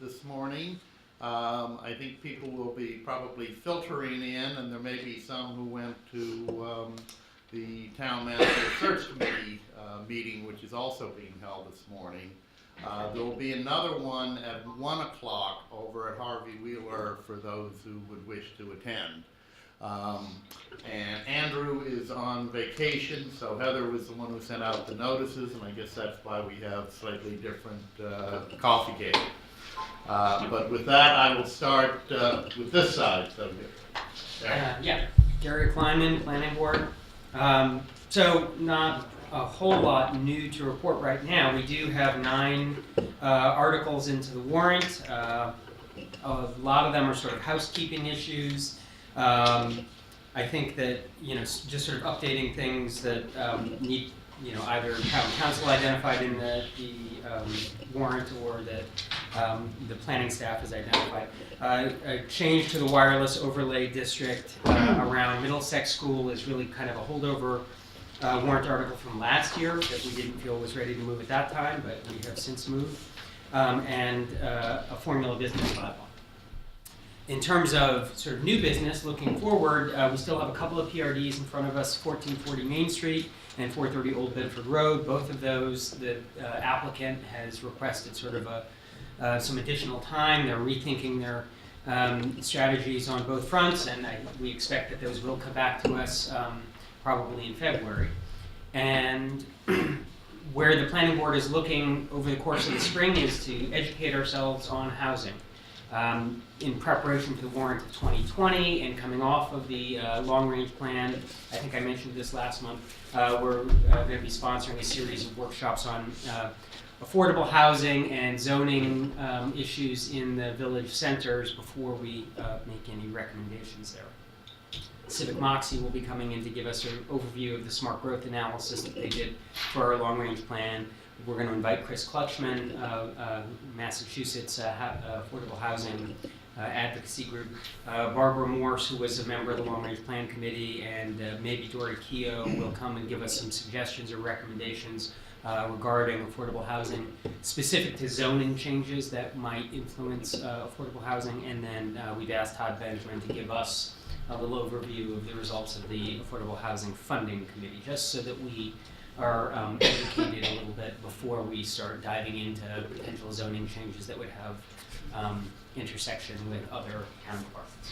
this morning. I think people will be probably filtering in, and there may be some who went to the Town Manager Search Committee meeting, which is also being held this morning. There will be another one at 1 o'clock over at Harvey Wheeler for those who would wish to attend. And Andrew is on vacation, so Heather was the one who sent out the notices, and I guess that's why we have slightly different coffee game. But with that, I will start with this side. So, yeah, Gary Kleinman, Planning Board. So not a whole lot new to report right now. We do have 9 articles into the warrant. A lot of them are sort of housekeeping issues. I think that, just sort of updating things that need, either town council identified in the warrant or that the planning staff has identified. A change to the wireless overlay district around Middlesex School is really kind of a holdover warrant article from last year that we didn't feel was ready to move at that time, but we have since moved, and a formula business bylaw. In terms of sort of new business, looking forward, we still have a couple of PRDs in front of us, 1440 Main Street and 430 Old Bedford Road. Both of those, the applicant has requested sort of some additional time. They're rethinking their strategies on both fronts, and we expect that those will come back to us probably in February. And where the planning board is looking over the course of the spring is to educate ourselves on housing. In preparation for the warrant of 2020 and coming off of the long-range plan, I think I mentioned this last month, we're going to be sponsoring a series of workshops on affordable housing and zoning issues in the village centers before we make any recommendations there. Civic Moxie will be coming in to give us an overview of the smart growth analysis that they did for our long-range plan. We're going to invite Chris Clutchman, Massachusetts Affordable Housing Advocacy Group, Barbara Morse, who was a member of the Long Range Plan Committee, and maybe Dory Keogh will come and give us some suggestions or recommendations regarding affordable housing, specific to zoning changes that might influence affordable housing. And then we've asked Todd Benjamin to give us a little overview of the results of the Affordable Housing Funding Committee, just so that we are educated a little bit before we start diving into potential zoning changes that would have intersection with other town departments.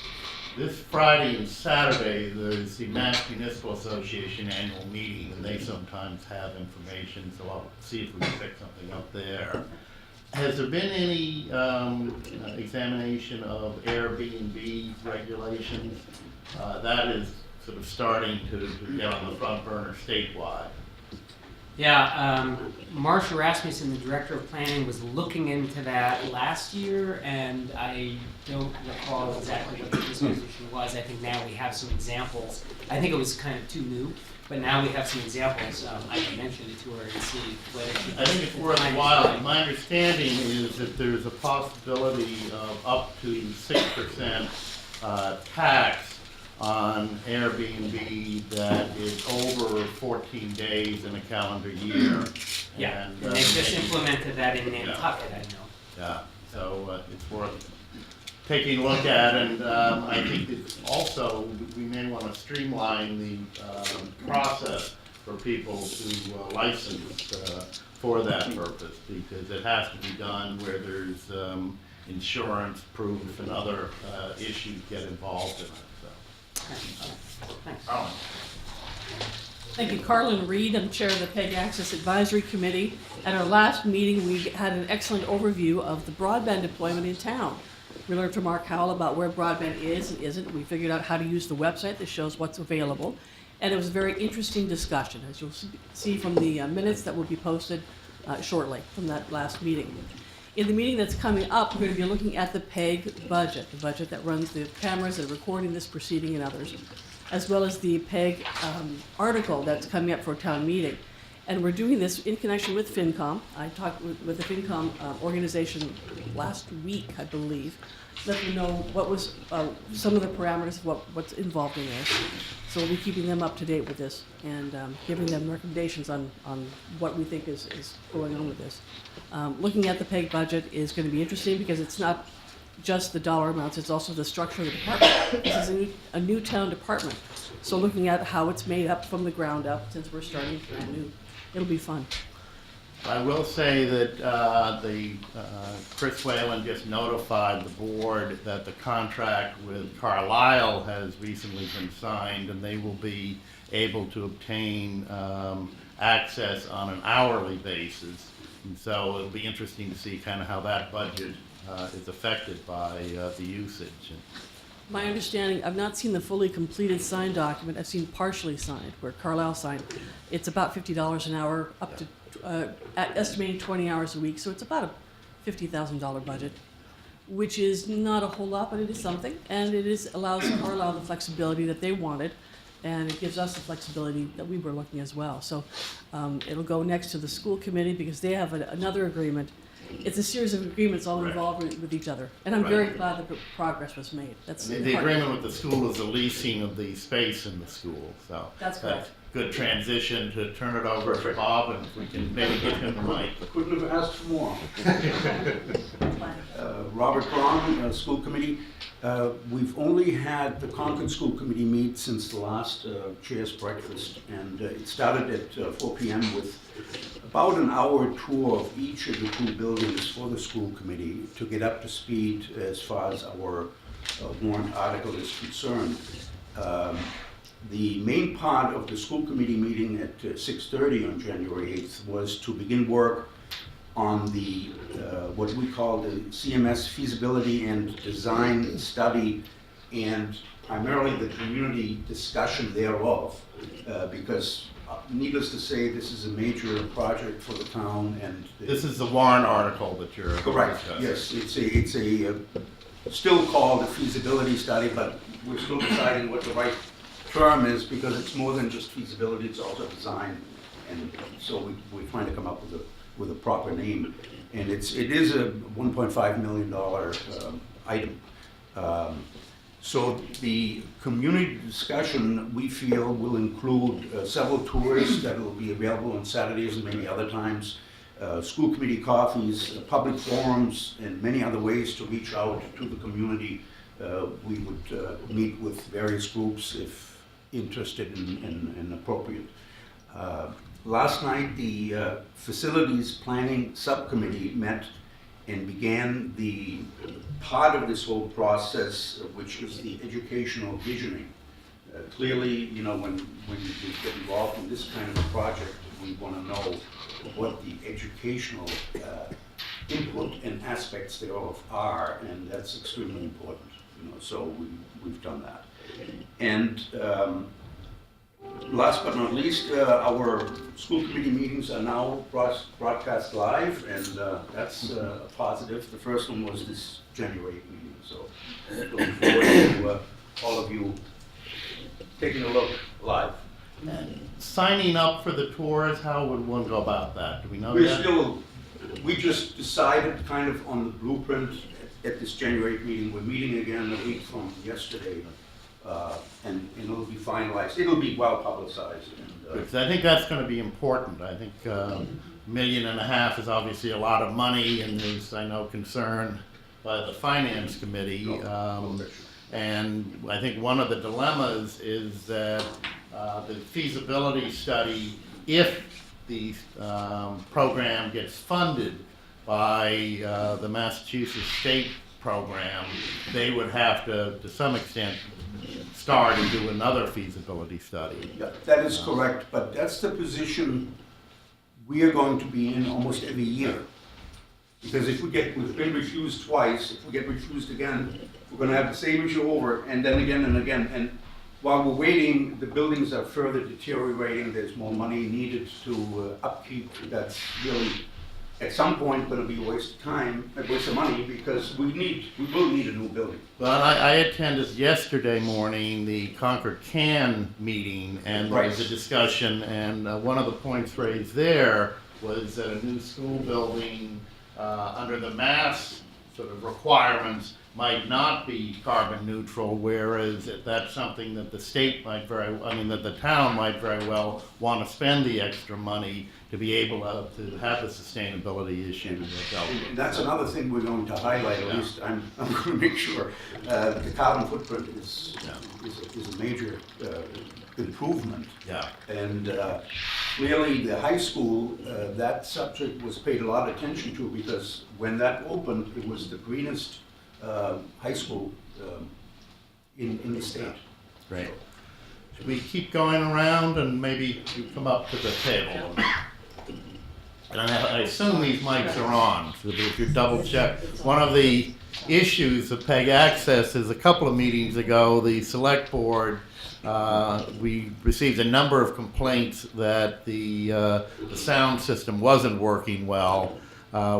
this Friday and Saturday, there's the Mass Municipal Association annual meeting, and they sometimes have information, so I'll see if we can pick something up there. Has there been any examination of Airbnb regulations? That is sort of starting to get on the front burner statewide. Yeah, Marcia Rasmussen, the Director of Planning, was looking into that last year, and I don't recall exactly what the disposition was. I think now we have some examples. I think it was kind of too new, but now we have some examples. I can mention it to her and see whether she I think it's worthwhile. My understanding is that there's a possibility of up to 6% tax on Airbnb that is over 14 days in a calendar year. Yeah, and they just implemented that in Nantucket, I know. Yeah, so it's worth taking a look at, and I think it's also, we may want to streamline the process for people to license for that purpose, because it has to be done where there's insurance proof and other issues get involved in it. Thanks. Thank you, Carlin Reed. I'm chair of the PEG Access Advisory Committee. At our last meeting, we had an excellent overview of the broadband deployment in town. We learned from Mark Howell about where broadband is and isn't. We figured out how to use the website that shows what's available. And it was a very interesting discussion, as you'll see from the minutes that will be posted shortly from that last meeting. In the meeting that's coming up, we're going to be looking at the PEG budget, the budget that runs the cameras that are recording this proceeding and others, as well as the PEG article that's coming up for a town meeting. And we're doing this in connection with FinCom. I talked with the FinCom organization last week, I believe, let them know what was some of the parameters of what's involved in this. So we'll be keeping them up to date with this and giving them recommendations on what we think is going on with this. Looking at the PEG budget is going to be interesting because it's not just the dollar amounts, it's also the structure of the department. This is a new town department. So looking at how it's made up from the ground up, since we're starting brand new, it'll be fun. I will say that Chris Whalen just notified the board that the contract with Carlisle has recently been signed, and they will be able to obtain access on an hourly basis. And so it'll be interesting to see kind of how that budget is affected by the usage. My understanding, I've not seen the fully completed signed document. I've seen partially signed, where Carlisle signed. It's about $50 an hour, up to estimating 20 hours a week. So it's about a $50,000 budget, which is not a whole lot, but it is something. And it allows Carlisle the flexibility that they wanted, and it gives us the flexibility that we were looking as well. So it'll go next to the school committee because they have another agreement. It's a series of agreements all involved with each other. And I'm very glad that progress was made. That's The agreement with the school is the leasing of the space in the school, so. That's correct. Good transition to turn it over to Bob, and if we can maybe give him the mic. Couldn't have asked for more. Robert Braun, School Committee. We've only had the Concord School Committee meet since the last chair's breakfast, and it started at 4 p.m. with about an hour tour of each of the two buildings for the school committee to get up to speed as far as our warrant article is concerned. The main part of the school committee meeting at 6:30 on January 8th was to begin work on the what we call the CMS feasibility and design study, and primarily the community discussion thereof, because needless to say, this is a major project for the town. And This is the warrant article that you're correct. discussing. Yes, it's a still called a feasibility study, but we're still deciding what the right term is, because it's more than just feasibility, it's also design, and so we're trying to come up with a proper name. And it is a $1.5 million item. So the community discussion, we feel, will include several tours that will be available on Saturdays and many other times, school committee coffees, public forums, and many other ways to reach out to the community. We would meet with various groups if interested and appropriate. Last night, the Facilities Planning Subcommittee met and began the part of this whole process, which is the educational visioning. Clearly, you know, when we get involved in this kind of a project, we want to know what the educational input and aspects thereof are, and that's extremely important. You know, so we've done that. And last but not least, our school committee meetings are now broadcast live, and that's a positive. The first one was this January meeting, so looking forward to all of you taking a look live. Signing up for the tours, how would one go about that? Do we know that? We just decided kind of on the blueprint at this January meeting. We're meeting again a week from yesterday, and it'll be finalized. It'll be well publicized. Because I think that's going to be important. I think $1.5 million is obviously a lot of money, and there's, I know, concern by the finance committee. And I think one of the dilemmas is that the feasibility study, if the program gets funded by the Massachusetts State program, they would have to some extent, start and do another feasibility study. Yeah, that is correct, but that's the position we are going to be in almost every year. Because we've been refused twice, if we get refused again, we're going to have the same issue over, and then again and again. And while we're waiting, the buildings are further deteriorating. There's more money needed to upkeep. That's really at some point gonna be a waste of time, a waste of money, because we will need a new building. Well, I attended yesterday morning the Concord CAN meeting, and there was a Right. discussion, and one of the points raised there was that a new school building, under the mass sort of requirements, might not be carbon neutral, whereas that's something that the state might that the town might very well want to spend the extra money to be able to have the sustainability issue dealt with. And that's another thing we're going to highlight, at least I'm gonna make sure, the carbon footprint is a major improvement. Yeah. And really, the high school, that subject was paid a lot of attention to, because when that opened, it was the greenest high school in the state. Great. Should we keep going around and maybe you come up to the table? And I assume these mics are on, so if you double check. One of the issues of PEG Access is a couple of meetings ago, the select board, we received a number of complaints that the sound system wasn't working well.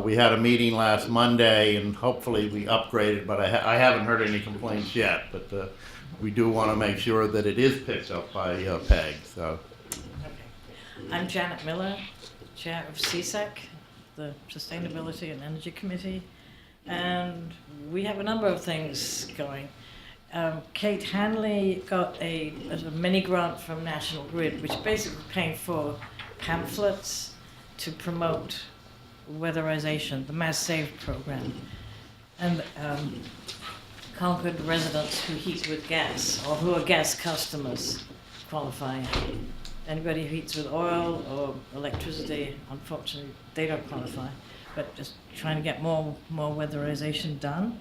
We had a meeting last Monday and hopefully we upgraded, but I haven't heard any complaints yet. But we do want to make sure that it is picked up by PEG, so. I'm Janet Miller, Chair of CSEC, the Sustainability and Energy Committee, and we have a number of things going. Kate Hanley got a mini grant from National Grid, which basically paying for pamphlets to promote weatherization, the Mass Save program. And Concord residents who heat with gas or who are gas customers qualify. Anybody who heats with oil or electricity, unfortunately, they don't qualify. But just trying to get more weatherization done.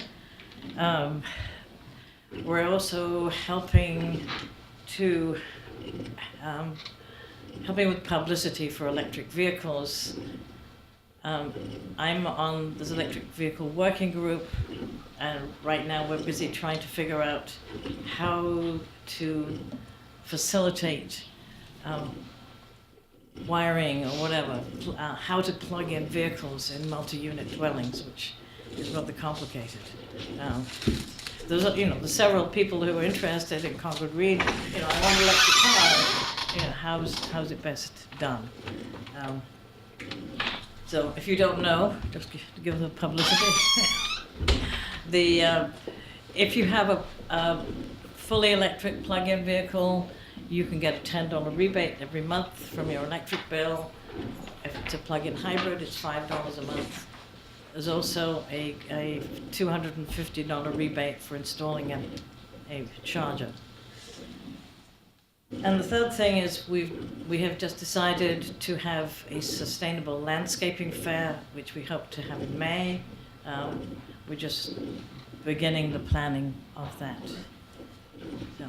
We're also helping with publicity for electric vehicles. I'm on this electric vehicle working group, and right now we're busy trying to figure out how to facilitate wiring or whatever, how to plug in vehicles in multi-unit dwellings, which is rather complicated. There's several people who are interested in Concord Reed. I want an electric car. How's it best done? So if you don't know, just to give the publicity. If you have a fully electric plug-in vehicle, you can get a $10 rebate every month from your electric bill. If it's a plug-in hybrid, it's $5 a month. There's also a $250 rebate for installing a charger. And the third thing is we have just decided to have a sustainable landscaping fair, which we hope to have in May. We're just beginning the planning of that. So,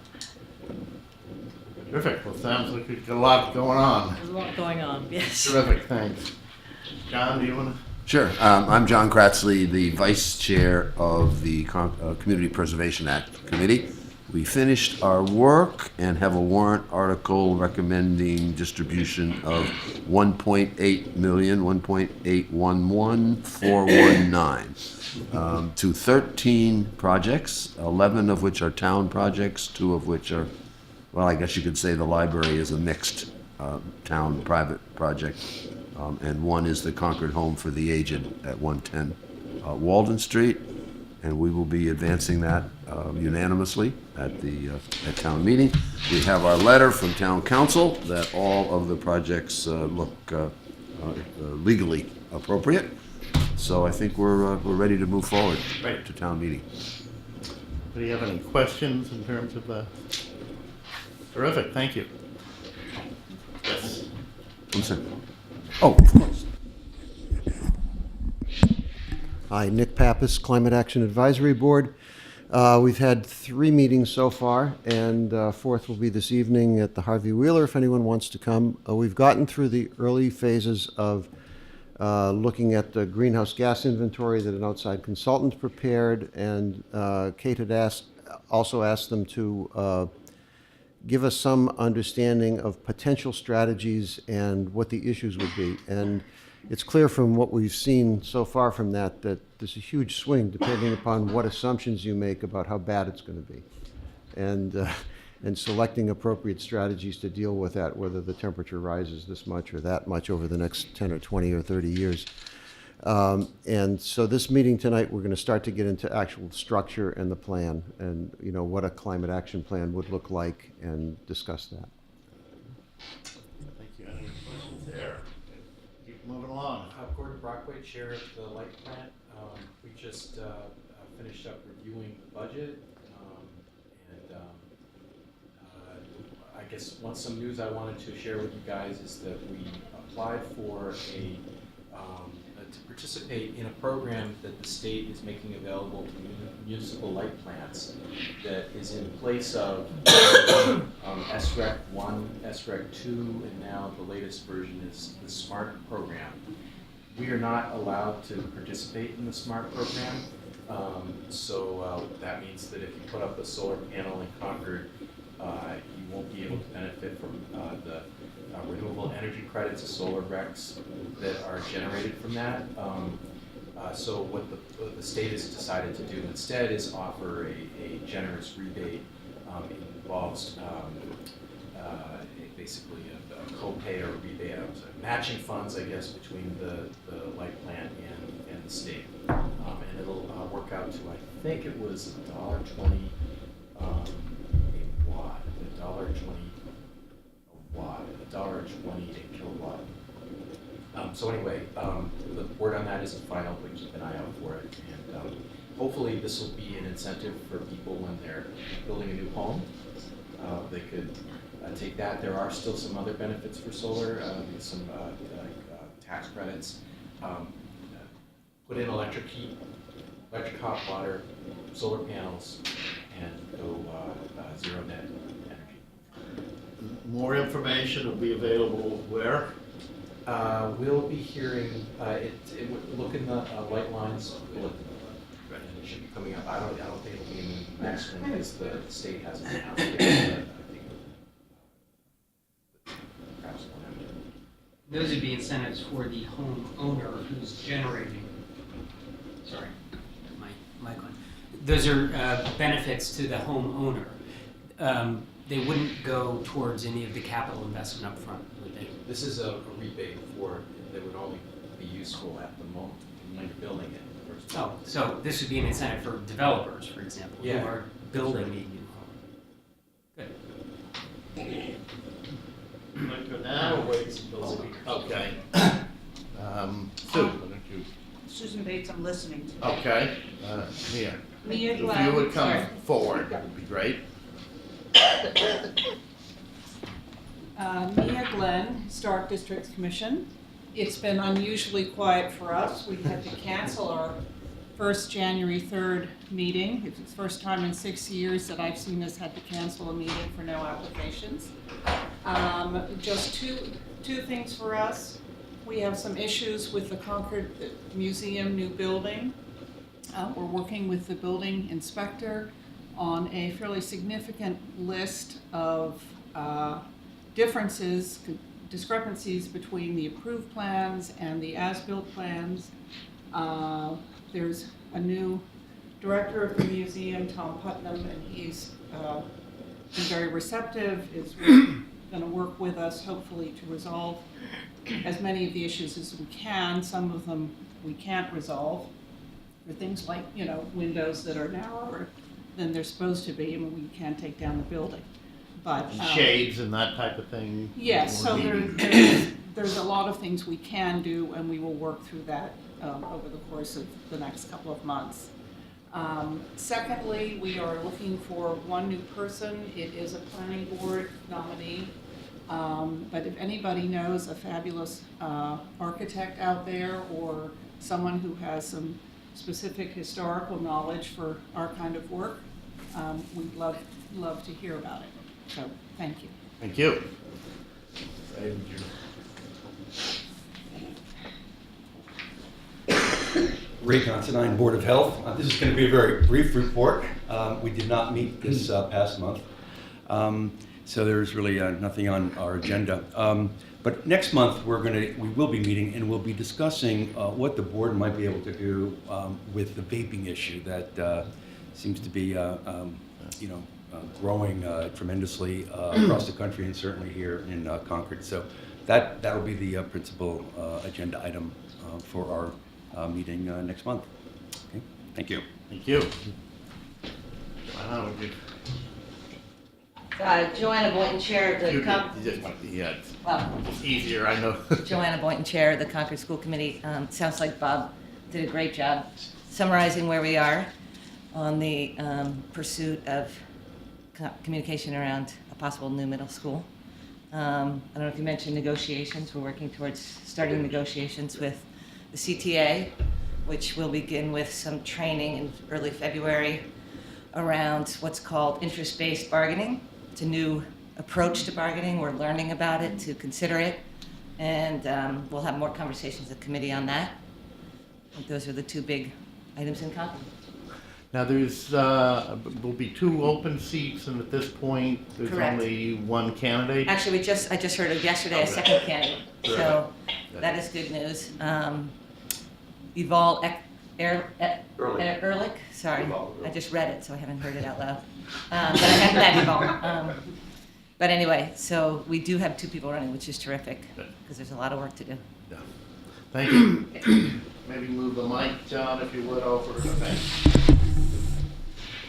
Terrific. Well, sounds like we've got a lot going on. there's a lot going on, yes. Terrific, thanks. John, do you want to? Sure. I'm John Kratzley, the Vice Chair of the Community Preservation Act Committee. We finished our work and have a warrant article recommending distribution of $1.811,419 to 13 projects, 11 of which are town projects, 2 of which are, well, I guess you could say the library is a mixed town-private project. And 1 is the Concord Home for the Aged at 110 Walden Street, and we will be advancing that unanimously at town meeting. We have our letter from town council that all of the projects look legally appropriate. So I think we're ready to move forward Right. to town meeting. Do you have any questions in terms of the? Terrific, thank you. Yes. One second. Oh, of course. Hi, Nick Pappas, Climate Action Advisory Board. We've had 3 meetings so far, and 4th will be this evening at the Harvey Wheeler if anyone wants to come. We've gotten through the early phases of looking at the greenhouse gas inventory that an outside consultant prepared, and Kate had also asked them to give us some understanding of potential strategies and what the issues would be. And it's clear from what we've seen so far from that there's a huge swing depending upon what assumptions you make about how bad it's going to be. And selecting appropriate strategies to deal with that, whether the temperature rises this much or that much over the next 10 or 20 or 30 years. And so this meeting tonight, we're going to start to get into actual structure and the plan and, you know, what a climate action plan would look like and discuss that. Thank you. Any questions there? Keep moving along. Gordon Brockway, Chair of the Light Plant. We just finished up reviewing the budget, and I guess some news I wanted to share with you guys is that we applied for to participate in a program that the state is making available to municipal light plants that is in place of SREC 1, SREC 2, and now the latest version is the SMART program. We are not allowed to participate in the SMART program, so that means that if you put up a solar panel in Concord, you won't be able to benefit from the renewable energy credits, the solar RECs that are generated from that. So what the state has decided to do instead is offer a generous rebate. It involves basically a co-pay or rebate, matching funds, I guess, between the light plant and the state. And it'll work out to, I think it was $1.20 a watt, $1.20 a kilowatt. So anyway, the word on that isn't final, but keep an eye out for it. And hopefully this will be an incentive for people when they're building a new home. They could take that. There are still some other benefits for solar, some tax credits. Put in electric heat, electric hot water, solar panels, and go zero net energy. More information will be available where? We'll be hearing, look in the light lines, and it should be coming up. I don't think it'll be in the next one because the state hasn't announced it, but I think perhaps one after. Those would be incentives for the homeowner who's generating. Sorry, my mic on. Those are benefits to the homeowner. They wouldn't go towards any of the capital investment up front, would they? This is a rebate that would only be useful at the moment when you're building it. Oh, so this would be an incentive for developers, for example, Yeah. who are building a new home. Good. Now, okay. Sue, why don't you? Susan Bates, I'm listening to. Okay, Mia. Mia If you Glenn. would come Sorry. forward, that would be great. Mia Glenn, Historic Districts Commission. It's been unusually quiet for us. We had to cancel our first January 3rd meeting. It's the first time in 6 years that I've seen us had to cancel a meeting for no applications. Just two things for us. We have some issues with the Concord Museum new building. We're working with the building inspector on a fairly significant list of discrepancies between the approved plans and the as-built plans. There's a new director of the museum, Tom Putnam, and he's been very receptive, is going to work with us hopefully to resolve as many of the issues as we can. Some of them we can't resolve. For things like, windows that are narrower than they're supposed to be, and we can't take down the building. But Shades and that type of thing? yes, so Maybe. there's a lot of things we can do, and we will work through that over the course of the next couple of months. Secondly, we are looking for one new person. It is a planning board nominee. But if anybody knows a fabulous architect out there or someone who has some specific historical knowledge for our kind of work, we'd love to hear about it. So, thank you. Thank you. Ray Considine, Board of Health. This is going to be a very brief report. We did not meet this past month, so there's really nothing on our agenda. But next month, we will be meeting and we'll be discussing what the board might be able to do with the vaping issue that seems to be, growing tremendously across the country and certainly here in Concord. So that'll be the principal agenda item for our meeting next month. Okay, thank you. Thank you. Wow, you- Joanna Boynton, Chair of the yeah, well, it's easier, I know. Joanna Boynton, Chair of the Concord School Committee. Sounds like Bob did a great job summarizing where we are on the pursuit of communication around a possible new middle school. I don't know if you mentioned negotiations. We're working towards starting negotiations with the CTA, which will begin with some training in early February around what's called interest-based bargaining. It's a new approach to bargaining. We're learning about it to consider it, and we'll have more conversations at committee on that. I think those are the two big items in Concord. Now, will be 2 open seats, and at this point, there's Correct. only 1 candidate? Actually, I just heard of yesterday a Okay. second candidate, so that is good news. Yuval Ehrlich, sorry, I just read it, so I haven't heard it out loud. But I haven't met Yuval. But anyway, so we do have 2 people running, which is terrific, because there's a lot of work to do. Yeah. Thank you. Maybe move the mic, John, if you would, over. Thanks.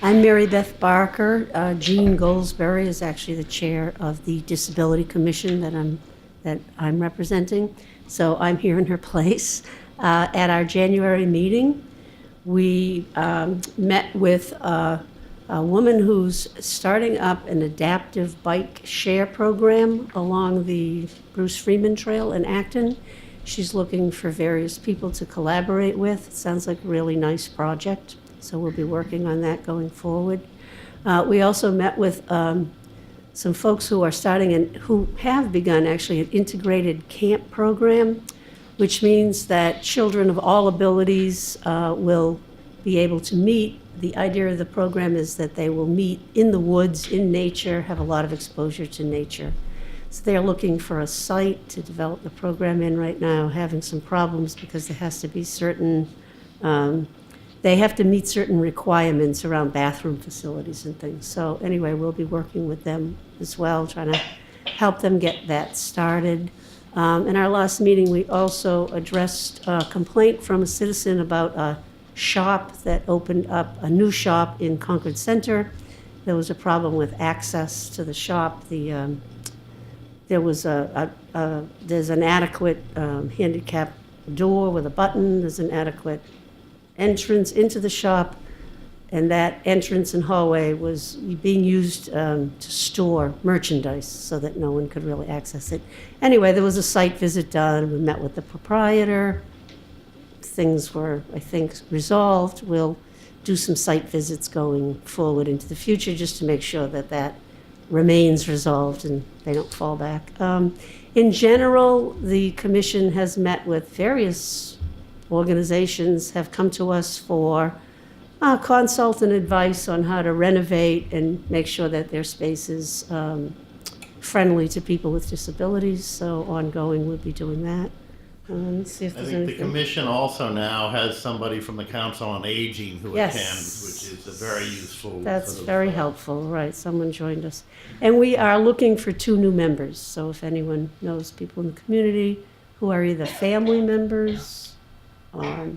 I'm Mary Beth Barker. Jean Goldsberry is actually the chair of the Disability Commission that I'm representing. So I'm here in her place. At our January meeting, we met with a woman who's starting up an adaptive bike share program along the Bruce Freeman Trail in Acton. She's looking for various people to collaborate with. It sounds like a really nice project. So we'll be working on that going forward. We also met with some folks who are starting and who have begun actually an integrated camp program, which means that children of all abilities will be able to meet. The idea of the program is that they will meet in the woods, in nature, have a lot of exposure to nature. So they're looking for a site to develop the program in right now, having some problems because there has to be certain they have to meet certain requirements around bathroom facilities and things. So anyway, we'll be working with them as well, trying to help them get that started. In our last meeting, we also addressed a complaint from a citizen about a shop that opened up, a new shop in Concord Center. There was a problem with access to the shop. There's an adequate handicap door with a button. There's an adequate entrance into the shop, and that entrance and hallway was being used to store merchandise so that no one could really access it. Anyway, there was a site visit done. We met with the proprietor. Things were, I think, resolved. We'll do some site visits going forward into the future just to make sure that that remains resolved and they don't fall back. In general, the commission has met with various organizations, have come to us for consult and advice on how to renovate and make sure that their space is friendly to people with disabilities. So ongoing, we'll be doing that. Let's see if I there's think the anything. commission also now has somebody from the Council on Aging who Yes. attends, which is a very useful. That's sort of, very helpful, right, someone joined us. And we are looking for 2 new members, so if anyone knows people in the community who are either family members, or,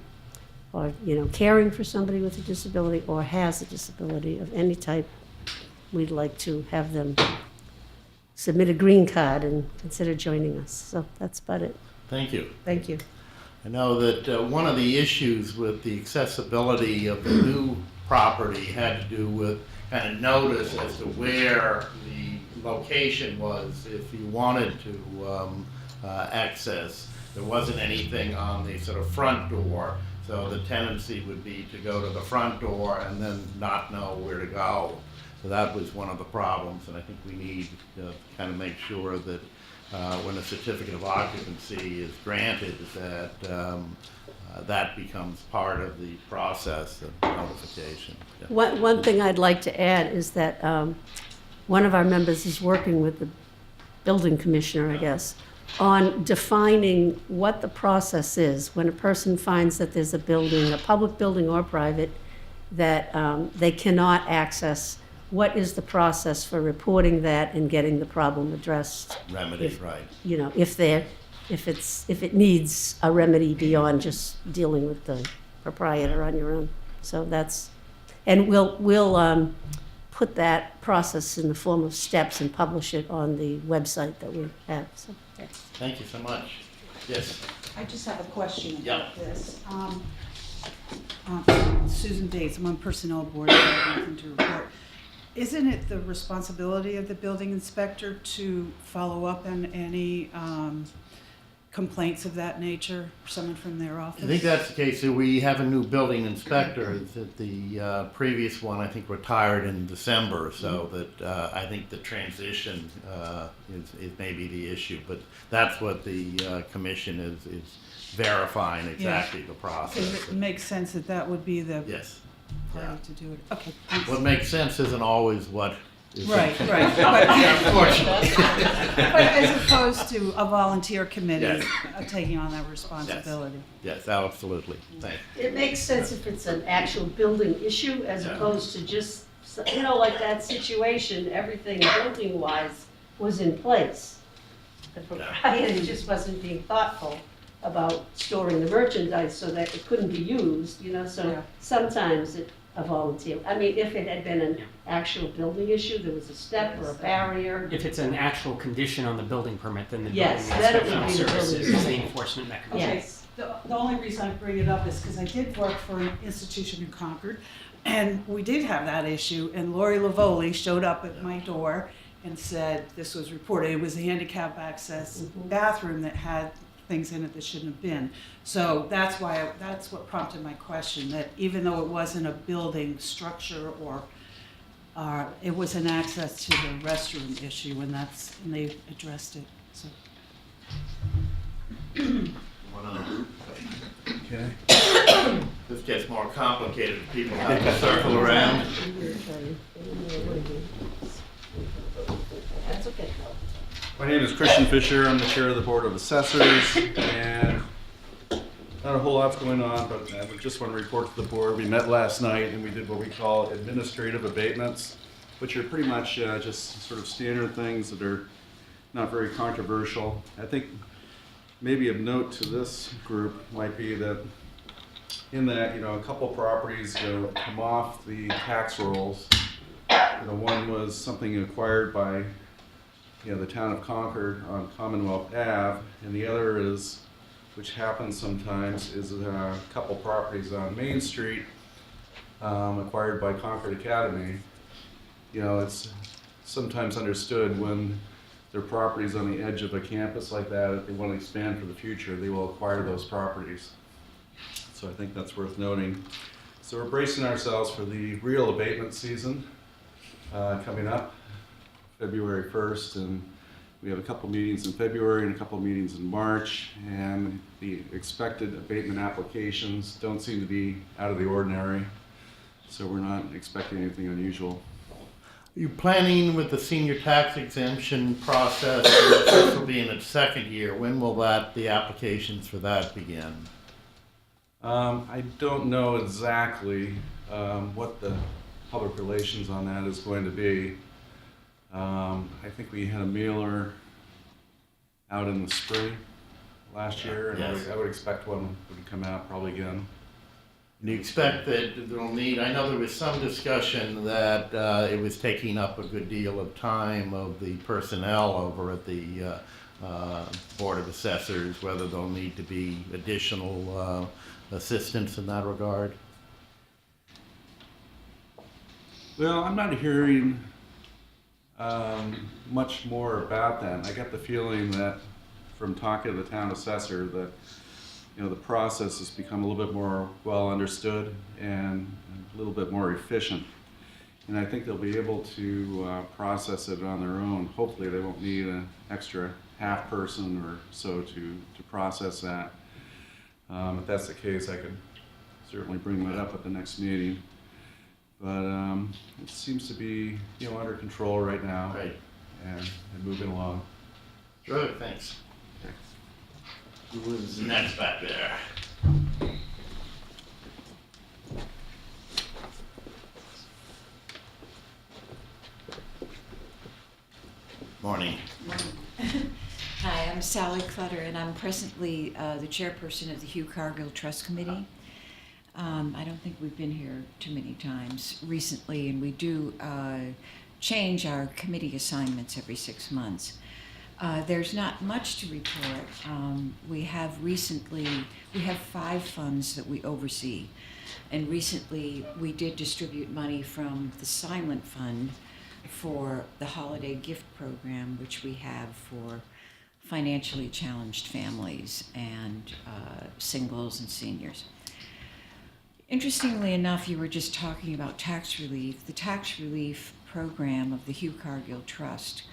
caring for somebody with a disability or has a disability of any type, we'd like to have them submit a green card and consider joining us. So that's about it. Thank you. Thank you. I know that one of the issues with the accessibility of the new property had to do with kind of notice as to where the location was if you wanted to access. There wasn't anything on the sort of front door, so the tendency would be to go to the front door and then not know where to go. So that was one of the problems, and I think we need to kind of make sure that when a certificate of occupancy is granted, that that becomes part of the process of notification. Yeah. One thing I'd like to add is that one of our members is working with the building commissioner, I guess, on defining what the process is when a person finds that there's a building, a public building or private, that they cannot access. What is the process for reporting that and getting the problem addressed? Remedies, right. You know, if it needs a remedy beyond just dealing with the proprietor on your own. So that's, and we'll put that process in the form of steps and publish it on the website that we have. So, that's- Thank you so much. Yes. I just have a question Yeah. about this. Susan Dates, I'm on Personnel Board, I have nothing to report. Isn't it the responsibility of the building inspector to follow up on any complaints of that nature, someone from their office? I think that's the case. We have a new building inspector. That the previous one, I think, retired in December, so that I think the transition is maybe the issue. But that's what the commission is verifying exactly the process. Because it makes sense that that would be the Yes. party to do it. Okay, thanks. What makes sense isn't always what is. Right, right. But Unfortunately. but as opposed to a volunteer committee Yes. taking on that responsibility. Yes, absolutely. Thank you. It makes sense if it's an actual building issue as Yeah. opposed to just, you know, like that situation, everything building-wise was in place. The proprietor just wasn't being thoughtful about storing the merchandise so that it couldn't be used, you know, Yeah. so sometimes a volunteer, I mean, if it had been an actual building issue, there was a step or a barrier. If it's an actual condition on the building permit, then the Yes, building then it inspection would be the services building is the enforcement mechanism. Okay, Yes. the only reason I bring it up is because I did work for an institution in Concord, and we did have that issue, and Lori Lavoli showed up at my door and said this was reported. It was a handicap access bathroom that had things in it that shouldn't have been. So that's what prompted my question, that even though it wasn't a building structure or it was an access to the restroom issue, and they addressed it, so. Okay. This gets more complicated if people have to circle around. That's okay. My name is Christian Fisher. I'm the chair of the Board of Assessors, and not a whole lot's going on, but I just want to report to the board. We met last night and we did what we call administrative abatements, which are pretty much just sort of standard things that are not very controversial. I think maybe of note to this group might be that in that, a couple properties come off the tax rolls. One was something acquired by the town of Concord on Commonwealth Ave, and the other is, which happens sometimes, is a couple properties on Main Street acquired by Concord Academy. It's sometimes understood when there are properties on the edge of a campus like that, if they want to expand for the future, they will acquire those properties. So I think that's worth noting. So we're bracing ourselves for the real abatement season coming up February 1st, and we have a couple meetings in February and a couple meetings in March, and the expected abatement applications don't seem to be out of the ordinary, so we're not expecting anything unusual. Are you planning with the senior tax exemption process, this will be in its second year, when will the applications for that begin? I don't know exactly what the public relations on that is going to be. I think we had a mailer out in the spring last year, and Yes. I would expect one would come out probably again. Do you expect that they'll need, I know there was some discussion that it was taking up a good deal of time of the personnel over at the Board of Assessors, whether there'll need to be additional assistance in that regard? Well, I'm not hearing much more about that. I get the feeling that from talking to the town assessor that the process has become a little bit more well understood and a little bit more efficient. And I think they'll be able to process it on their own. Hopefully they won't need an extra half person or so to process that. If that's the case, I could certainly bring that up at the next meeting. But it seems to be under control right now. Right. And moving along. Good, thanks. Who is next back there? Morning. Hi, I'm Sally Clutter, and I'm presently the chairperson of the Hugh Cargill Trust Committee. I don't think we've been here too many times recently, and we do change our committee assignments every 6 months. There's not much to report. We have 5 funds that we oversee, and recently we did distribute money from the Silent Fund for the holiday gift program, which we have for financially challenged families and singles and seniors. Interestingly enough, you were just talking about tax relief. The tax relief program of the Hugh Cargill Trust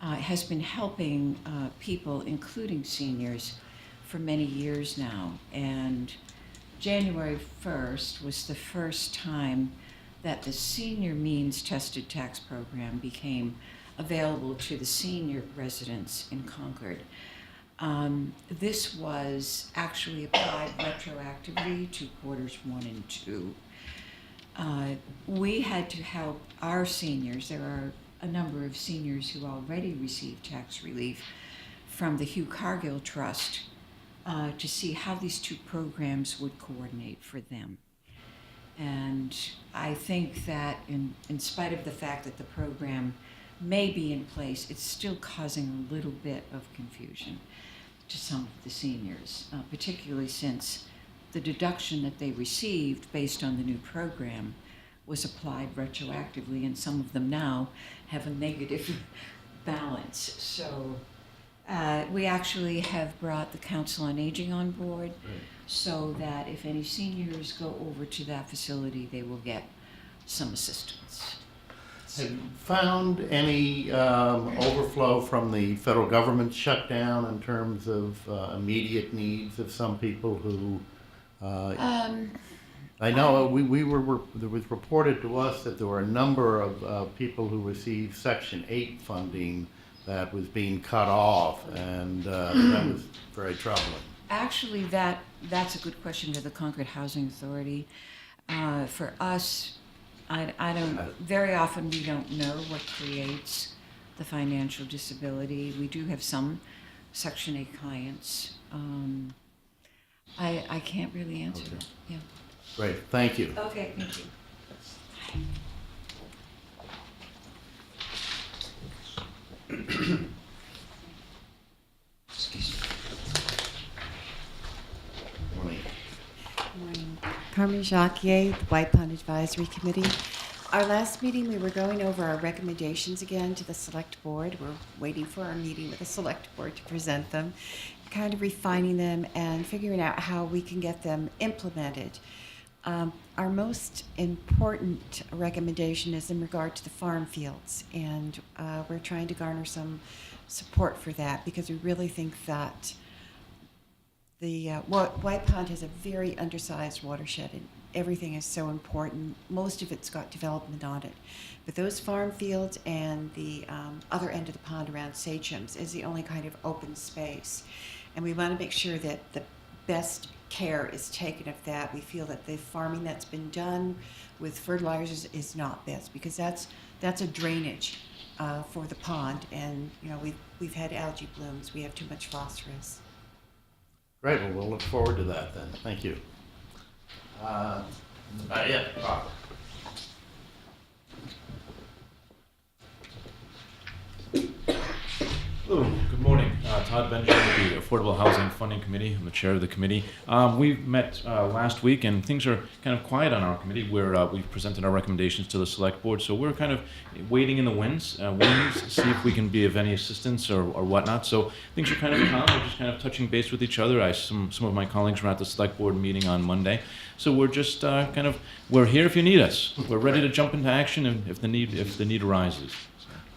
has been helping people, including seniors, for many years now. And January 1st was the first time that the senior means tested tax program became available to the senior residents in Concord. This was actually applied retroactively to quarters 1 and 2. We had to help our seniors. There are a number of seniors who already received tax relief from the Hugh Cargill Trust to see how these 2 programs would coordinate for them. And I think that in spite of the fact that the program may be in place, it's still causing a little bit of confusion to some of the seniors, particularly since the deduction that they received based on the new program was applied retroactively, and some of them now have a negative balance. So we actually have brought the Council on Aging on board, so that if any seniors go over to that facility, they will get some assistance. Have you found any overflow from the federal government shutdown in terms of immediate needs of some people who? I know there was reported to us that there were a number of people who received Section 8 funding that was being cut off, and that was very troubling. Actually, that's a good question to the Concord Housing Authority. For us, I don't, very often we don't know what creates the financial disability. We do have some Section 8 clients. I can't really answer that. Yeah. Great, thank you. Okay, thank you. Morning. Carmen Jacquier, the White Pond Advisory Committee. Our last meeting, we were going over our recommendations again to the Select Board. We're waiting for our meeting with the Select Board to present them, kind of refining them and figuring out how we can get them implemented. Our most important recommendation is in regard to the farm fields, and we're trying to garner some support for that because we really think that the White Pond has a very undersized watershed, and everything is so important. Most of it's got development on it. But those farm fields and the other end of the pond around Sachems is the only kind of open space. And we want to make sure that the best care is taken of that. We feel that the farming that's been done with fertilizers is not best, because that's a drainage for the pond. And you know, we've had algae blooms. We have too much phosphorus. Great, well, we'll look forward to that then. Thank you. Yeah, Bob. Hello, good morning. Todd Benjamin with the Affordable Housing Funding Committee. I'm the chair of the committee. We met last week, and things are kind of quiet on our committee where we've presented our recommendations to the select board. So we're kind of waiting in the wings, see if we can be of any assistance or whatnot. So things are kind of calm. We're just kind of touching base with each other. Some of my colleagues were at the select board meeting on Monday. So we're just we're here if you need us. We're ready to jump into action if the need arises.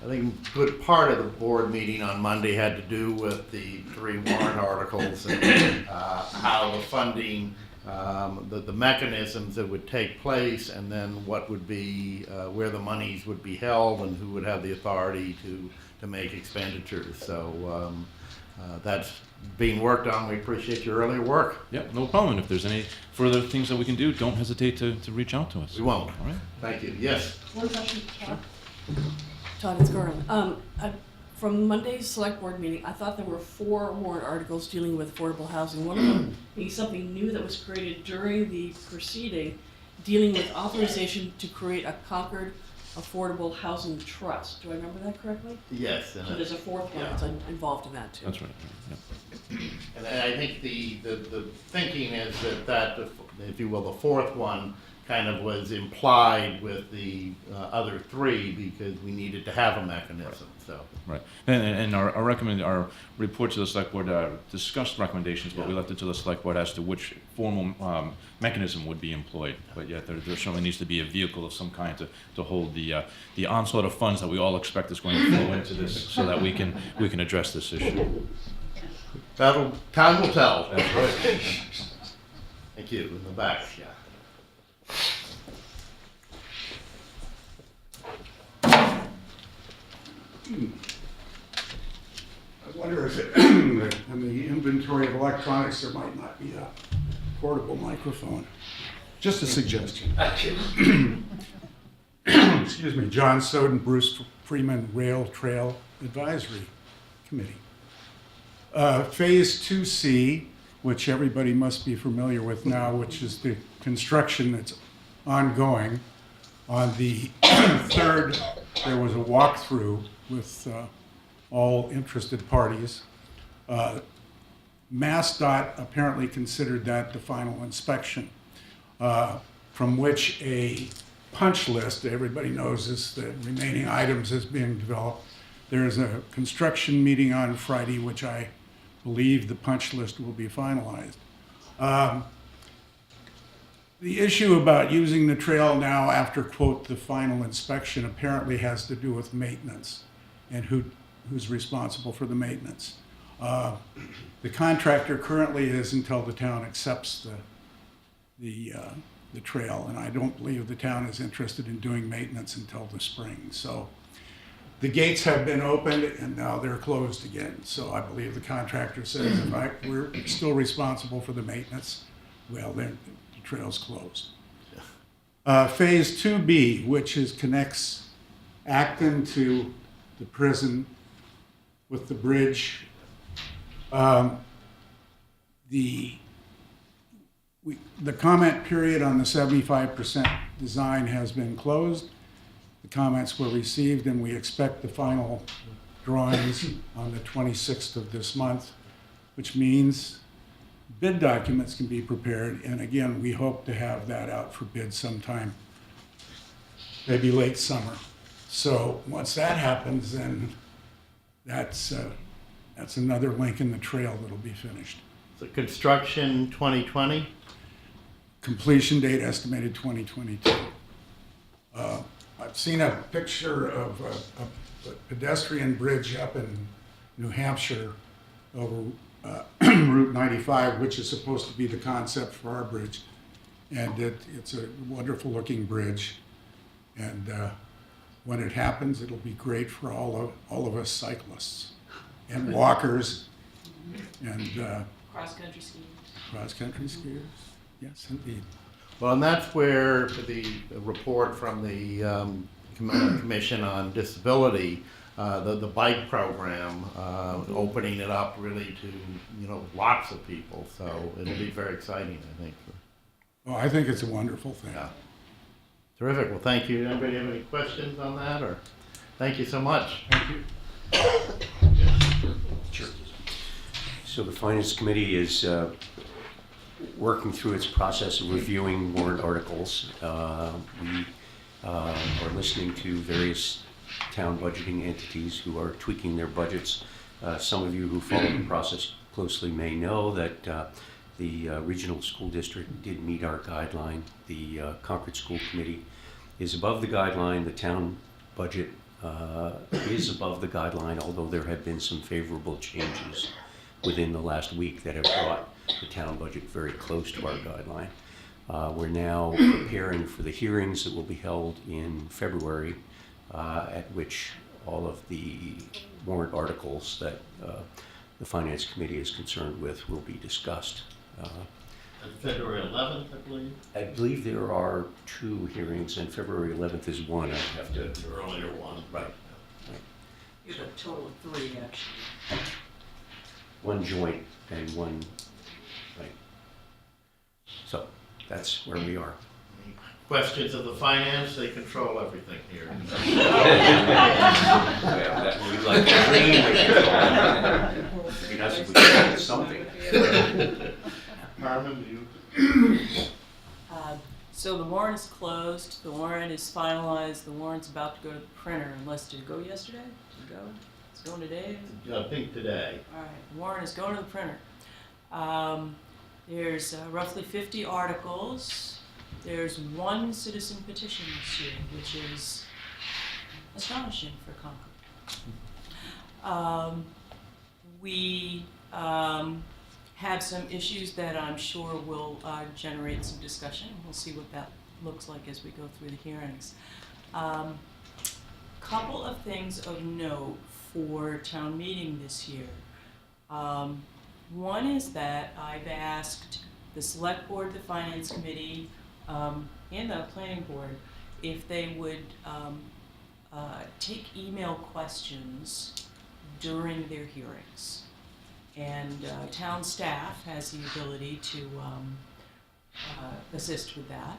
I think a good part of the board meeting on Monday had to do with the 3 warrant articles and how the funding, the mechanisms that would take place, and then what would be, where the monies would be held and who would have the authority to make expenditures. So that's being worked on. We appreciate your earlier work. Yep, no problem. If there's any further things that we can do, don't hesitate to reach out to us. We won't. All right. Thank you. Yes. One question, Todd. Todd, it's Garland. From Monday's select board meeting, I thought there were 4 warrant articles dealing with affordable housing. One of them being something new that was created during the proceeding, dealing with authorization to create a Concord Affordable Housing Trust. Do I remember that correctly? Yes. So there's a 4th one that's involved in that too. That's right. Yep. And I think the thinking is that, if you will, the 4th one kind of was implied with the other 3 because we needed to have a mechanism, so. Right. And our report to the select board discussed recommendations, but we left it to the select board as to which formal mechanism would be employed. But yet there certainly needs to be a vehicle of some kind to hold the onslaught of funds that we all expect is going to flow into this so that we can address this issue. Time will tell. That's right. Thank you, in the back, yeah. I wonder if in the inventory of electronics, there might not be a portable microphone. Just a suggestion. Excuse me, John Soden, Bruce Freeman Rail Trail Advisory Committee. Phase 2C, which everybody must be familiar with now, which is the construction that's ongoing. On the 3rd, there was a walkthrough with all interested parties. MassDOT apparently considered that the final inspection, from which a punch list, everybody knows this, the remaining items is being developed. There is a construction meeting on Friday, which I believe the punch list will be finalized. The issue about using the trail now after, quote, the final inspection apparently has to do with maintenance and who's responsible for the maintenance. The contractor currently is until the town accepts the trail, and I don't believe the town is interested in doing maintenance until the spring. So the gates have been opened and now they're closed again. So I believe the contractor says, if we're still responsible for the maintenance, well, then the trail's closed. Phase 2B, which connects Acton to the prison with the bridge. The comment period on the 75% design has been closed. The comments were received and we expect the final drawings on the 26th of this month, which means bid documents can be prepared. And again, we hope to have that out for bid sometime, maybe late summer. So once that happens, then that's another link in the trail that'll be finished. So construction 2020? Completion date estimated 2022. I've seen a picture of a pedestrian bridge up in New Hampshire over Route 95, which is supposed to be the concept for our bridge. And it's a wonderful looking bridge. And when it happens, it'll be great for all of us cyclists and walkers and Cross-country skiing. cross-country skiers. Yes, indeed. Well, and that's where the report from the Commission on Disability, the bike program, opening it up really to, lots of people. So it'll be very exciting, I think. Well, I think it's a wonderful thing. Yeah. Terrific. Well, thank you. Anybody have any questions on that? Or thank you so much. Thank you. Sure. So the Finance Committee is working through its process of reviewing warrant articles. We are listening to various town budgeting entities who are tweaking their budgets. Some of you who follow the process closely may know that the regional school district did meet our guideline. The Concord School Committee is above the guideline. The town budget is above the guideline, although there have been some favorable changes within the last week that have brought the town budget very close to our guideline. We're now preparing for the hearings that will be held in February, at which all of the warrant articles that the Finance Committee is concerned with will be discussed. February 11th, I believe. I believe there are 2 hearings, and February 11th is one. I have to. The earlier one. Right. You have a total of 3, actually. One joint and one, right. So that's where we are. Questions of the finance, they control everything here. Well, that we'd like to dream with. It'd be nice if we could do something. Carmen, do you? So the warrant is closed, the warrant is finalized, the warrant's about to go to the printer, unless, did it go yesterday? Did it go? It's going today? I think today. All right, the warrant is going to the printer. There's roughly 50 articles. There's 1 citizen petition this year, which is astonishing for Concord. We have some issues that I'm sure will generate some discussion. We'll see what that looks like as we go through the hearings. Couple of things of note for town meeting this year. One is that I've asked the Select Board, the Finance Committee, and the Planning Board if they would take email questions during their hearings. And town staff has the ability to assist with that.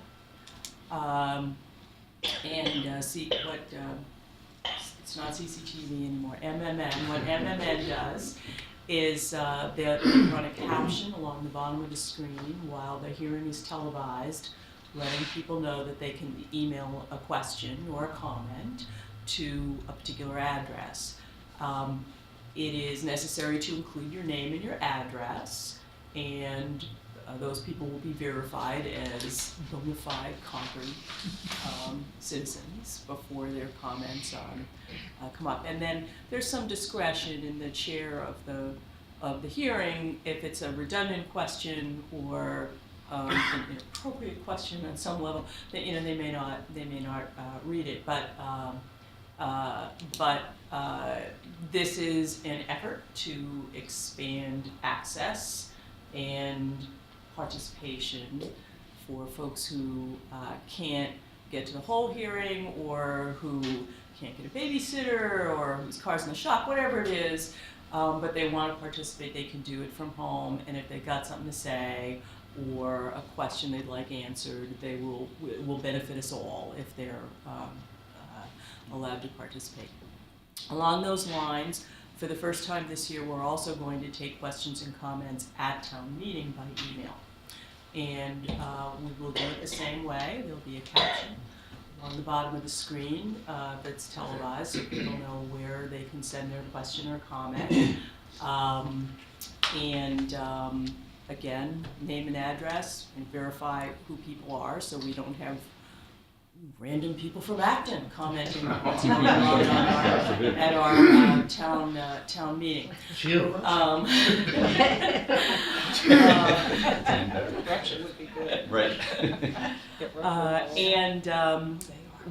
See what, it's not CCTV anymore, MMN. What MMN does is they run a caption along the bottom of the screen while the hearing is televised, letting people know that they can email a question or a comment to a particular address. It is necessary to include your name and your address, and those people will be verified as bona fide Concord citizens before their comments come up. And then there's some discretion in the chair of the hearing if it's a redundant question or an inappropriate question on some level. That they may not read it, but this is an effort to expand access and participation for folks who can't get to the whole hearing, or who can't get a babysitter, or whose car's in the shop, whatever it is, but they want to participate. They can do it from home, and if they've got something to say or a question they'd like answered, it will benefit us all if they're allowed to participate. Along those lines, for the first time this year, we're also going to take questions and comments at town meeting by email. And we will do it the same way. There'll be a caption on the bottom of the screen that's televised, so people know where they can send their question or comment. Again, name and address, and verify who people are, so we don't have random people from Acton commenting on what's going on at our town meeting. Correction would be good. Right.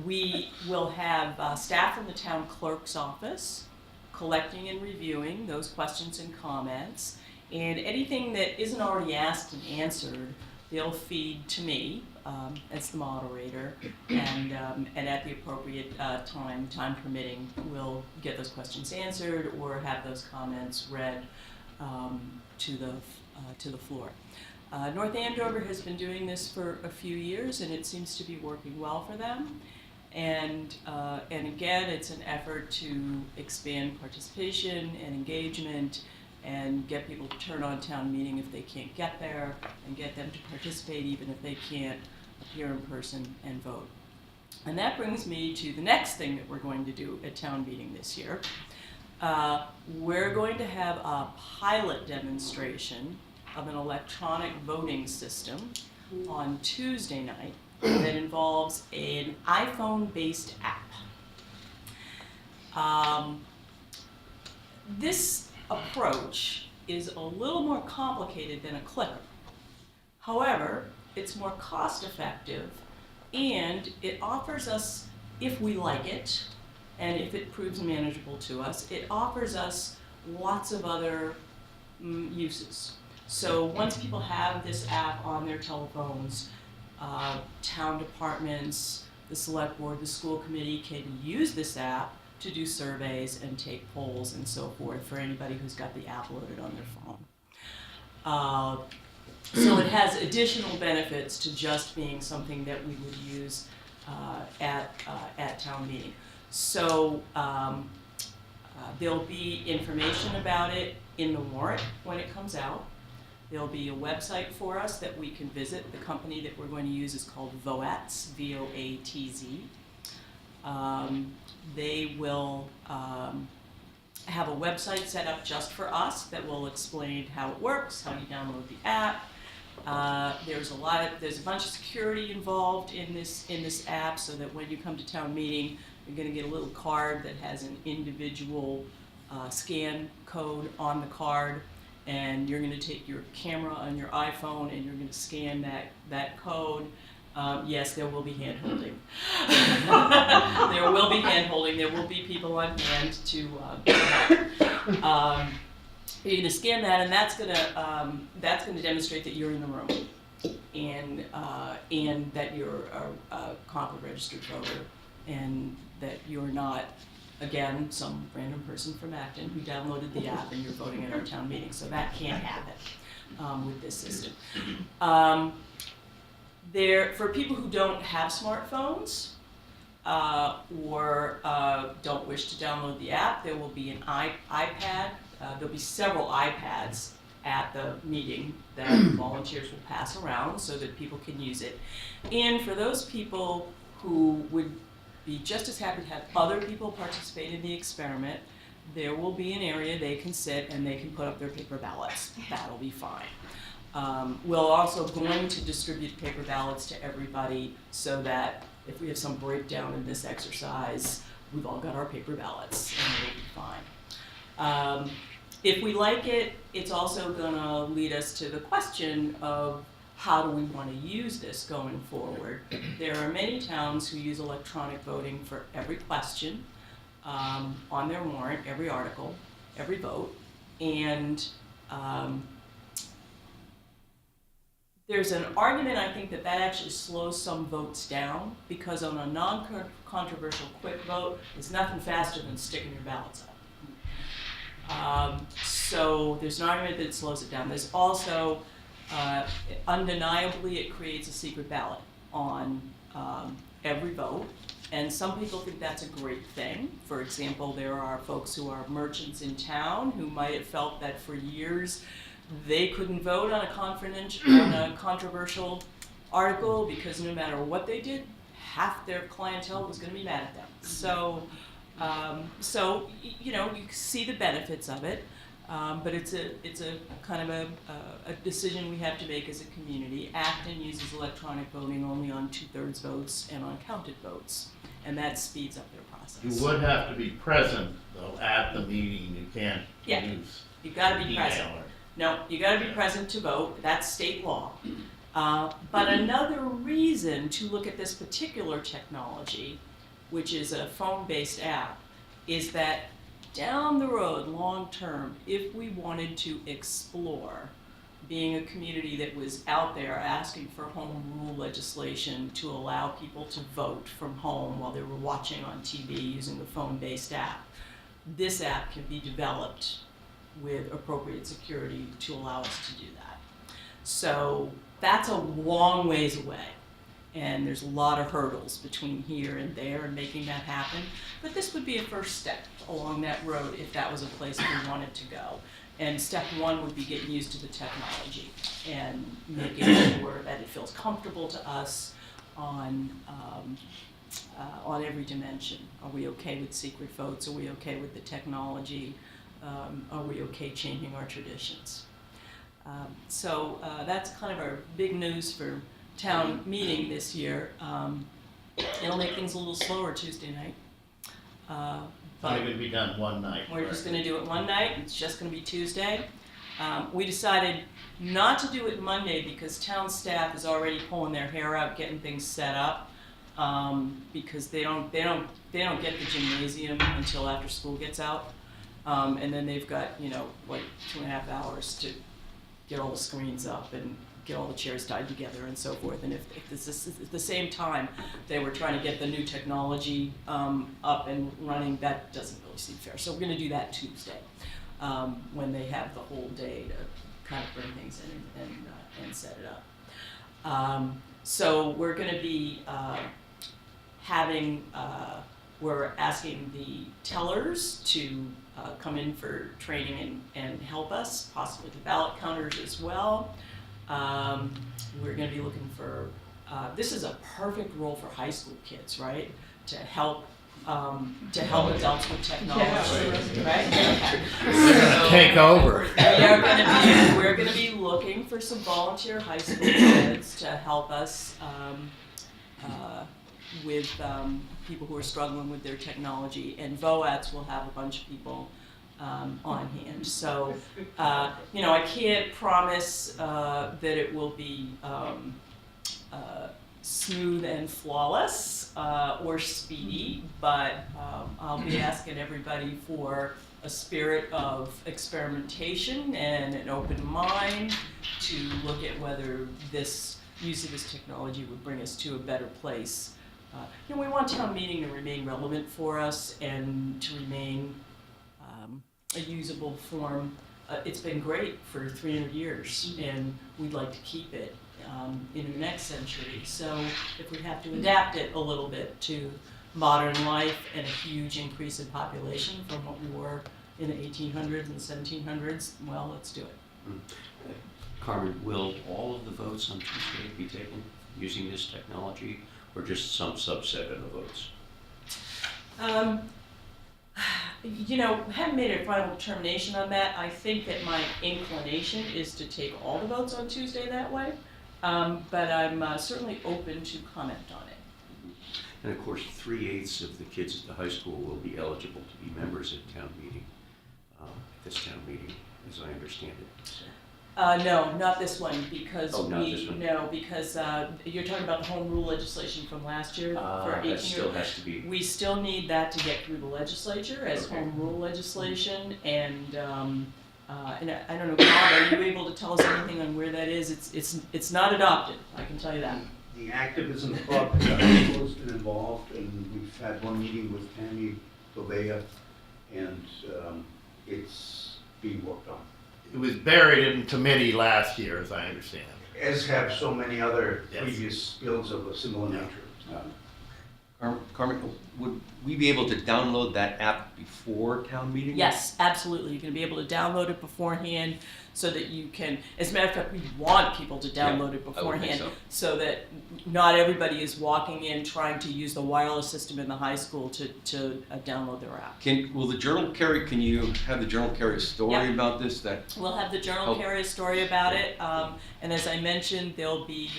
We will have staff from the town clerk's office collecting and reviewing those questions and comments, and anything that isn't already asked and answered, they'll feed to me as the moderator, and at the appropriate time permitting, we'll get those questions answered or have those comments read to the floor. North Andover has been doing this for a few years, and it seems to be working well for them. And again, it's an effort to expand participation and engagement, and get people to turn on town meeting if they can't get there, and get them to participate even if they can't appear in person and vote. And that brings me to the next thing that we're going to do at town meeting this year. We're going to have a pilot demonstration of an electronic voting system on Tuesday night that involves an iPhone-based app. This approach is a little more complicated than a clicker. However, it's more cost-effective, and it offers us, if we like it, and if it proves manageable to us, it offers us lots of other uses. So once people have this app on their telephones, town departments, the select board, the school committee can use this app to do surveys and take polls and so forth for anybody who's got the app loaded on their phone. So it has additional benefits to just being something that we would use at town meeting. So there'll be information about it in the warrant when it comes out. There'll be a website for us that we can visit. The company that we're going to use is called VOATZ, V-O-A-T-Z. They will have a website set up just for us that will explain how it works, how you download the app. There's a bunch of security involved in this app, so that when you come to town meeting, you're going to get a little card that has an individual scan code on the card, and you're going to take your camera on your iPhone and you're going to scan that code. Yes, there will be hand holding. There will be hand holding. There will be people on hand to help. You're going to scan that, and that's going to demonstrate that you're in the room, and that you're a Concord registered voter, and that you're not, again, some random person from Acton who downloaded the app and you're voting at our town meeting. So that can't happen with this system. For people who don't have smartphones or don't wish to download the app, there will be an iPad. There'll be several iPads at the meeting that volunteers will pass around so that people can use it. And for those people who would be just as happy to have other people participate in the experiment, there will be an area they can sit and they can put up their paper ballots. That'll be fine. We're also going to distribute paper ballots to everybody so that if we have some breakdown in this exercise, we've all got our paper ballots and it'll be fine. If we like it, it's also going to lead us to the question of how do we want to use this going forward. There are many towns who use electronic voting for every question on their warrant, every article, every vote, and there's an argument, I think, that actually slows some votes down, because on a non-controversial quick vote, there's nothing faster than sticking your ballots up. So there's an argument that it slows it down. There's also, undeniably, it creates a secret ballot on every vote, and some people think that's a great thing. For example, there are folks who are merchants in town who might have felt that for years they couldn't vote on a controversial article because no matter what they did, half their clientele was going to be mad at them. So you see the benefits of it, but it's a kind of a decision we have to make as a community. Acton uses electronic voting only on 2/3 votes and on counted votes, and that speeds up their process. You would have to be present, though, at the meeting. You can't use you've got to be email present. or- No, you got to be present to vote. That's state law. But another reason to look at this particular technology, which is a phone-based app, is that down the road, long term, if we wanted to explore being a community that was out there asking for home rule legislation to allow people to vote from home while they were watching on TV using the phone-based app, this app can be developed with appropriate security to allow us to do that. So that's a long ways away, and there's a lot of hurdles between here and there and making that happen. But this would be a first step along that road if that was a place we wanted to go. And step one would be getting used to the technology and making sure that it feels comfortable to us on every dimension. Are we okay with secret votes? Are we okay with the technology? Are we okay changing our traditions? So that's kind of our big news for town meeting this year. It'll make things a little slower Tuesday night. But it would be done one night. We're just going to do it one night. It's just going to be Tuesday. We decided not to do it Monday because town staff is already pulling their hair out, getting things set up, because they don't get the gymnasium until after school gets out. And then they've got, like 2.5 hours to get all the screens up and get all the chairs tied together and so forth. And if this is at the same time they were trying to get the new technology up and running, that doesn't really seem fair. So we're going to do that Tuesday when they have the whole day to kind of bring things in and set it up. So we're going to be we're asking the tellers to come in for training and help us, possibly the ballot counters as well. We're going to be looking for, this is a perfect role for high school kids, right? To help adults with technology, right? Okay. Take over. We're going to be looking for some volunteer high school kids to help us with people who are struggling with their technology, and VOATS will have a bunch of people on hand. So, I can't promise that it will be smooth and flawless or speedy, but I'll be asking everybody for a spirit of experimentation and an open mind to look at whether this use of this technology would bring us to a better place. We want town meeting to remain relevant for us and to remain a usable form. It's been great for 300 years, and we'd like to keep it in the next century. So if we have to adapt it a little bit to modern life and a huge increase in population from what we were in the 1800s and 1700s, well, let's do it. Carmen, will all of the votes on Tuesday be taken using this technology, or just some subset of the votes? Haven't made a final determination on that. I think that my inclination is to take all the votes on Tuesday that way, but I'm certainly open to comment on it. And of course, 3/8 of the kids at the high school will be eligible to be members at town meeting, this town meeting, as I understand it. So. No, not this one, because this one. No, because you're talking about the home rule legislation from last year for 18 That still has to be. We still need that to get through the legislature as home rule legislation, and I don't know, Bob, are you able to tell us anything on where that is? It's not adopted, I can tell you that. The activism club has closed and involved, and we've had one meeting with Tammy Gouveia, and it's being worked on. It was buried in committee last year, as I understand. As have so many other Yes. previous bills of a similar nature. Carmen, would we be able to download that app before town meeting? Yes, absolutely. You're going to be able to download it beforehand so that you can, as a matter of fact, we want people to download it beforehand so that not everybody is walking in trying to use the wireless system in the high school to download their app. Will the journal carry, can you have the journal carry a story about this? We'll have the journal carry a story about it, and as I mentioned, there'll be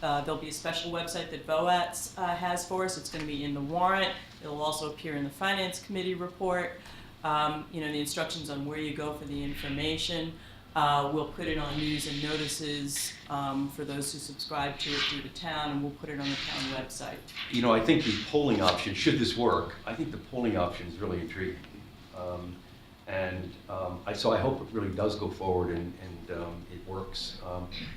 a special website that VOATS has for us. It's going to be in the warrant. It'll also appear in the Finance Committee report. The instructions on where you go for the information. We'll put it on news and notices for those who subscribe to it through the town, and we'll put it on the town website. I think the polling option, should this work, I think the polling option is really intriguing. So I hope it really does go forward and it works.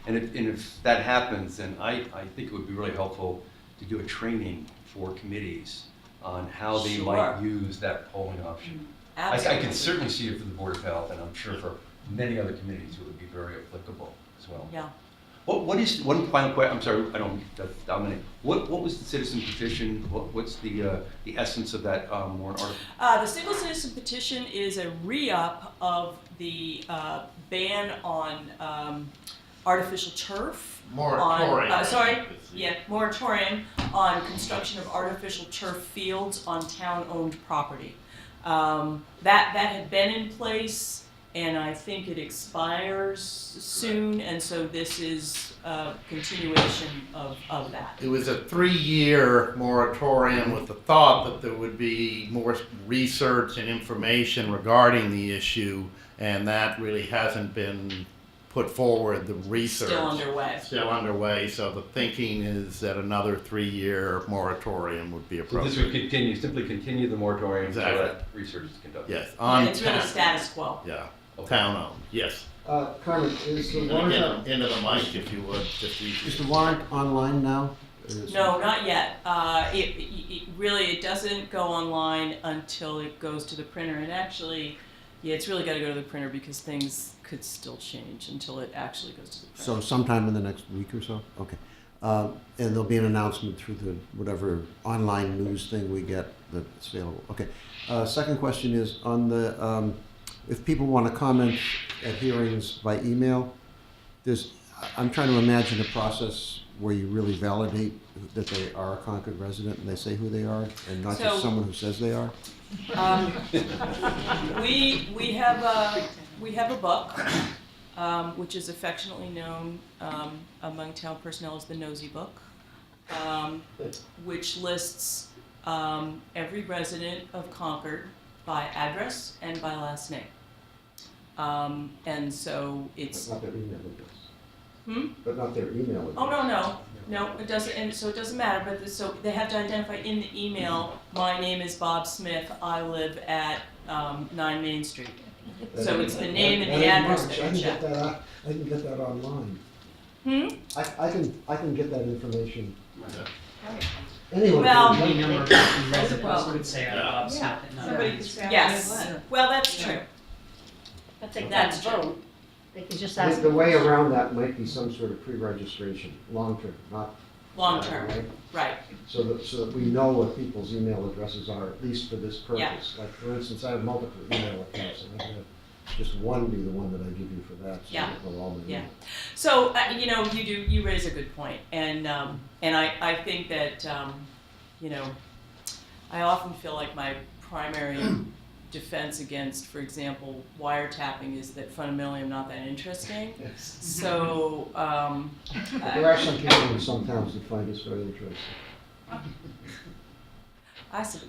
And if that happens, then I think it would be really helpful to do a training for committees on how they might use that polling option. I can certainly see it for the Board of Health, and I'm sure for many other committees it would be very applicable as well. Yeah. What is, one final question, I'm sorry, I don't dominate. What was the citizen petition? What's the essence of that warrant article? The single citizen petition is a re-up of the ban on artificial turf. Moratorium. Moratorium on construction of artificial turf fields on town-owned property. That had been in place, and I think it expires soon, and so this is a continuation of that. It was a 3-year moratorium with the thought that there would be more research and information regarding the issue, and that really hasn't been put forward the research. Still underway. Still underway, so the thinking is that another 3-year moratorium would be So appropriate. this would continue, simply continue the moratorium until Exactly. that research is conducted? Yes, Yeah, on it's really town. status quo. Yeah, Okay. town-owned, yes. Carmen, is the And warrant, again, into the mic if you would, just is easy. the warrant online now? Is- No, not yet. It really, it doesn't go online until it goes to the printer. And actually, yeah, it's really got to go to the printer because things could still change until it actually goes to the printer. So sometime in the next week or so? Okay. And there'll be an announcement through the, whatever online news thing we get that's available. Okay. Second question is on the, if people want to comment at hearings by email, I'm trying to imagine a process where you really validate that they are a Concord resident and they say who they are and not So- just someone who says they are? We have a book, which is affectionately known among town personnel as the Nosy Book, which lists every resident of Concord by address and by last name. And so it's. But not their email address. Hmm? But not their email address. Oh, no, it doesn't, and so it doesn't matter, but, so they have to identify in the email, my name is Bob Smith, I live at, 9 Main Street. So it's the name and the address that we check. I can get that online. Hmm? I can get that information. Anyone. Well- can. Any number of residents would say Bob Smith and not. Somebody could say, I live Yes, there. well, that's true. But they That's can't true. vote. They can just The ask. the way around that might be some sort of pre-registration, long-term, not. Long term, right? right. So that we know what people's email addresses are, at least for this Yeah. purpose. Like, for instance, I have multiple email accounts, and I can have just one be the one that I give you for that, so Yeah. that they'll all be. Yeah. So, you raise a good point, and I think that, I often feel like my primary defense against, for example, wiretapping is that fundamentally I'm not that interesting. So, But there are some people in some towns that find this very interesting.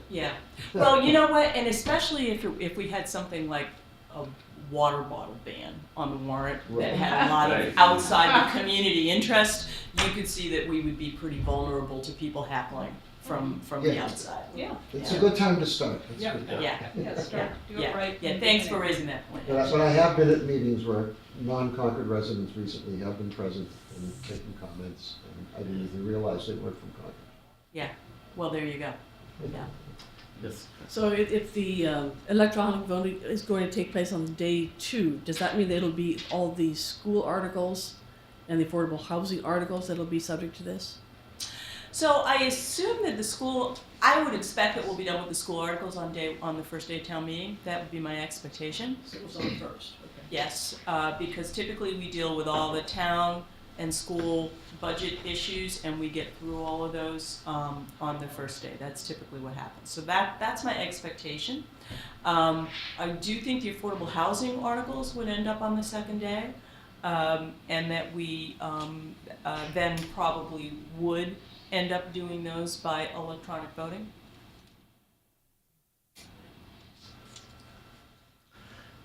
yeah. Well, you know what, and especially if we had something like a water bottle ban on the warrant that had a lot of outside the community interest, you could see that we would be pretty vulnerable to people heckling from the Yeah. outside. Yeah. It's a good time to start. That's Yeah. good. Yeah, Start, do it yeah, right. yeah, from the thanks for beginning. raising that point. But I have been at meetings where non-Concord residents recently have been present and making comments, and I didn't even realize they weren't from Concord. Yeah, well, there you go, yeah. Yes. So if the electronic voting is going to take place on day 2, does that mean that it'll be all the school articles and the affordable housing articles that'll be subject to this? So I assume that I would expect that we'll be done with the school articles on the first day of town meeting. That would be my expectation. So it was on the first, okay. Yes, because typically we deal with all the town and school budget issues, and we get through all of those on the first day. That's typically what happens. So that's my expectation. I do think the affordable housing articles would end up on the second day, and that we then probably would end up doing those by electronic voting.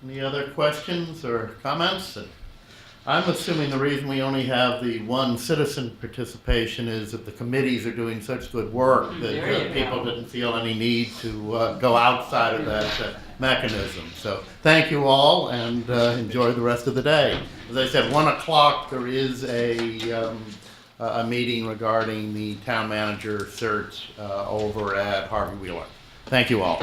Any other questions or comments? I'm assuming the reason we only have the one citizen participation is that the committees are doing such good work that There you people go. didn't feel any need to go outside of that mechanism. So thank you all, and enjoy the rest of the day. As I said, 1 o'clock there is a meeting regarding the town manager search over at Harvey Wheeler. Thank you all.